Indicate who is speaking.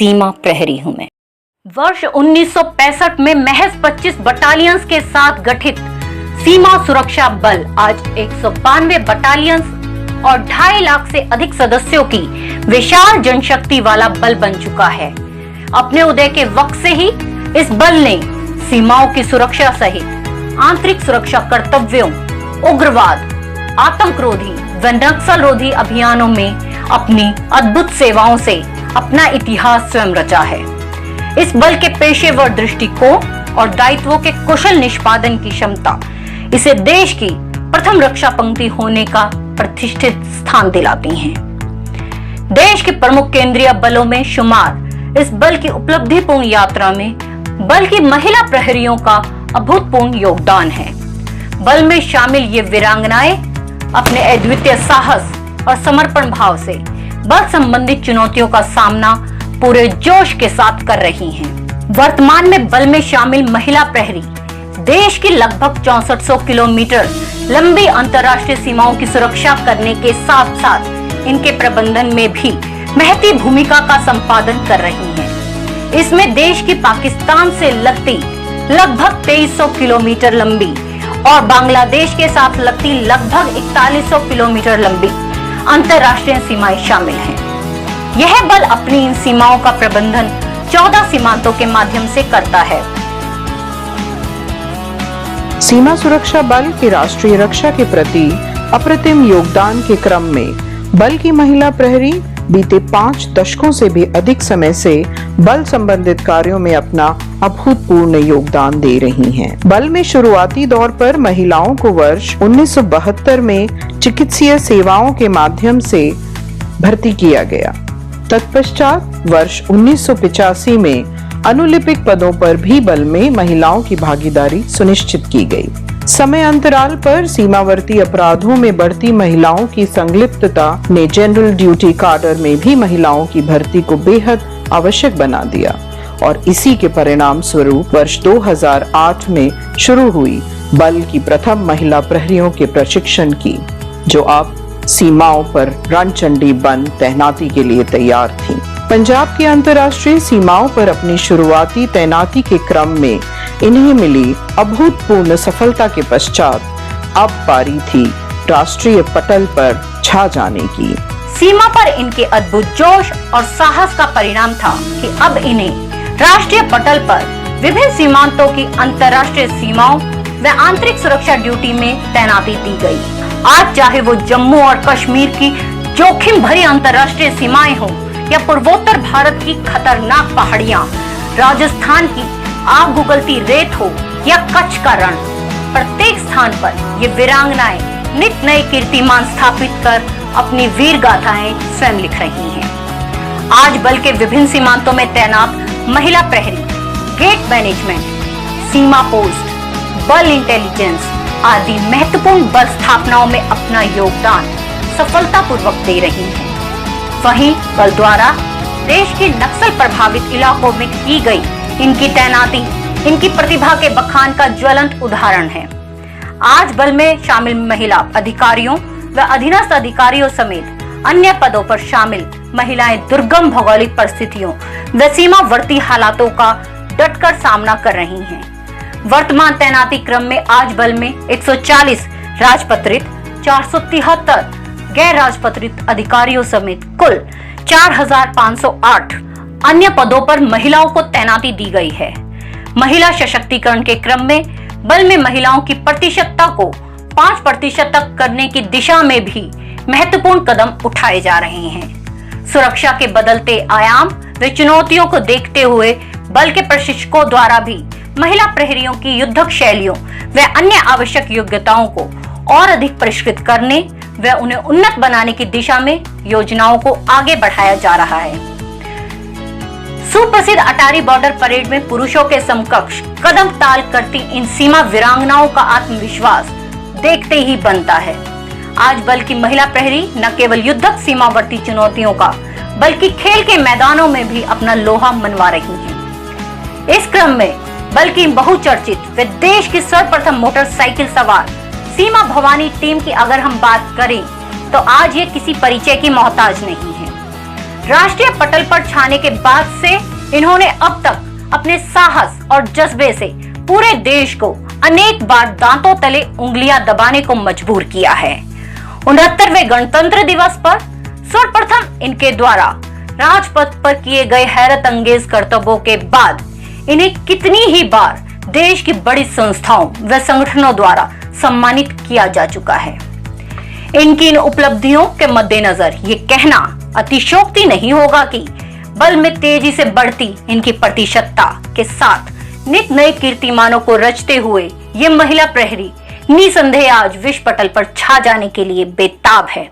Speaker 1: सीमा प्रहरी हूं मैं। वर्ष 1965 में महज 25 बटालियंस के साथ गठित सीमा सुरक्षा बल आज 192 बटालियंस और 2.5 लाख से अधिक सदस्यों की विशाल जनशक्ति वाला बल बन चुका है। अपने उदय के वक्त से ही इस बल ने सीमाओं की सुरक्षा सहित आंतरिक सुरक्षा कर्तव्यों, उग्रवाद, आतंकरोधी व नक्सल रोधी अभियानों में अपनी अद्भुत सेवाओं से अपना इतिहास स्वयं रचा है। इस बल के पेशेवर दृष्टिकोण और दायित्वों के कुशल निष्पादन की क्षमता इसे देश की प्रथम रक्षा पंक्ति होने का प्रतिष्ठित स्थान दिलाती हैं। देश के प्रमुख केंद्रीय बलों में शुमार इस बल की उपलब्धिपूर्ण यात्रा में बल की महिला प्रहरियों का अभूतपूर्व योगदान है। बल में शामिल ये वीरांगनाएं अपने अद्वितीय साहस और समर्पण भाव से बल संबंधित चुनौतियों का सामना पूरे जोश के साथ कर रही हैं। वर्तमान में बल में शामिल महिला प्रहरी देश की लगभग 6400 किलोमीटर लंबी अंतर्राष्ट्रीय सीमाओं की सुरक्षा करने के साथ साथ इनके प्रबंधन में भी महती भूमिका का संपादन कर रही हैं। इसमें देश की पाकिस्तान से लगती लगभग 2300 किलोमीटर लंबी और बांग्लादेश के साथ लगती लगभग 4100 किलोमीटर लंबी अंतर्राष्ट्रीय सीमाएं शामिल हैं। यह बल अपनी इन सीमाओं का प्रबंधन 14 सीमांतों के माध्यम से करता है।
Speaker 2: सीमा सुरक्षा बल की राष्ट्रीय रक्षा के प्रति अप्रतिम योगदान के क्रम में बल की महिला प्रहरी बीते 5 दशकों से भी अधिक समय से बल संबंधित कार्यों में अपना अभूतपूर्व योगदान दे रही हैं। बल में शुरुआती दौर पर महिलाओं को वर्ष 1972 में चिकित्सीय सेवाओं के माध्यम से भर्ती किया गया। तत्पश्चात वर्ष 1985 में अनुलिपिक पदों पर भी बल में महिलाओं की भागीदारी सुनिश्चित की गई। समय अंतराल पर सीमावर्ती अपराधों में बढ़ती महिलाओं की संलिप्तता ने जनरल ड्यूटी काडर में भी महिलाओं की भर्ती को बेहद आवश्यक बना दिया और इसी के परिणाम स्वरूप वर्ष 2008 में शुरू हुई बल की प्रथम महिला प्रहरियों के प्रशिक्षण की, जो अब सीमाओं पर रणचंडी बन तैनाती के लिए तैयार थीं। पंजाब की अंतर्राष्ट्रीय सीमाओं पर अपनी शुरुआती तैनाती के क्रम में इन्हें मिली अभूतपूर्व सफलता के पश्चात अब पारी थी राष्ट्रीय पटल पर छा जाने की।
Speaker 1: सीमा पर इनके अद्भुत जोश और साहस का परिणाम था कि अब इन्हें राष्ट्रीय पटल पर विभिन्न सीमांतों की अंतर्राष्ट्रीय सीमाओं व आंतरिक सुरक्षा ड्यूटी में तैनाती दी गई। आज चाहे वो जम्मू और कश्मीर की जोखिम भरी अंतर्राष्ट्रीय सीमाएं हो या पूर्वोत्तर भारत की खतरनाक पहाड़ियां, राजस्थान की आग उगलती रेत हो या कच्छ का रण, प्रत्येक स्थान पर ये वीरांगनाएं नित नए कीर्तिमान स्थापित कर अपनी वीर गाथाएं स्वयं लिख रही हैं। आज बल के विभिन्न सीमांतों में तैनात महिला प्रहरी गेट मैनेजमेंट, सीमा पोस्ट, बल इंटेलिजेंस आदि महत्वपूर्ण बल स्थापनाओं में अपना योगदान सफलतापूर्वक दे रही हैं। वहीं बल द्वारा देश के नक्सल प्रभावित इलाकों में की गई इनकी तैनाती इनकी प्रतिभा के बखान का ज्वलंत उदाहरण है। आज बल में शामिल महिला अधिकारियों व अधीनस्थ अधिकारियों समेत अन्य पदों पर शामिल महिलाएं दुर्गम भौगोलिक परिस्थितियों व सीमावर्ती हालातों का डटकर सामना कर रही हैं। वर्तमान तैनाती क्रम में आज बल में 140 राजपत्रित, 473 गैर राजपत्रित अधिकारियों समेत कुल 4508 अन्य पदों पर महिलाओं को तैनाती दी गई है। महिला सशक्तिकरण के क्रम में बल में महिलाओं की प्रतिशतता को 5% तक करने की दिशा में भी महत्वपूर्ण कदम उठाए जा रहे हैं। सुरक्षा के बदलते आयाम व चुनौतियों को देखते हुए बल के प्रशिक्षकों द्वारा भी महिला प्रहरियों की युद्धक शैलियों व अन्य आवश्यक योग्यताओं को और अधिक परिष्कृत करने व उन्हें उन्नत बनाने की दिशा में योजनाओं को आगे बढ़ाया जा रहा है। सुप्रसिद्ध अटारी बॉर्डर परेड में पुरुषों के समकक्ष कदम ताल करती इन सीमा वीरांगनाओं का आत्मविश्वास देखते ही बनता है। आज बल की महिला प्रहरी न केवल युद्धक सीमावर्ती चुनौतियों का बल्कि खेल के मैदानों में भी अपना लोहा मनवा रही हैं। इस क्रम में बल की बहुचर्चित व देश की सर्वप्रथम मोटरसाइकिल सवार सीमा भवानी टीम की अगर हम बात करें तो आज ये किसी परिचय की मोहताज नहीं है। राष्ट्रीय पटल पर छाने के बाद से इन्होंने अब तक अपने साहस और जज्बे से पूरे देश को अनेक बार दांतों तले उंगलियां दबाने को मजबूर किया है। 69वें गणतंत्र दिवस पर सर्वप्रथम इनके द्वारा राजपथ पर किए गए हैरत अंगेज कर्तव्यों के बाद इन्हें कितनी ही बार देश की बड़ी संस्थाओं व संगठनों द्वारा सम्मानित किया जा चुका है। इनकी इन उपलब्धियों के मद्देनजर ये कहना अतिशयोक्ति नहीं होगा कि बल में तेजी से बढ़ती इनकी प्रतिशतता के साथ नित नए कीर्तिमानों को रचते हुए ये महिला प्रहरी निसंदेह आज विश्व पटल पर छा जाने के लिए बेताब है।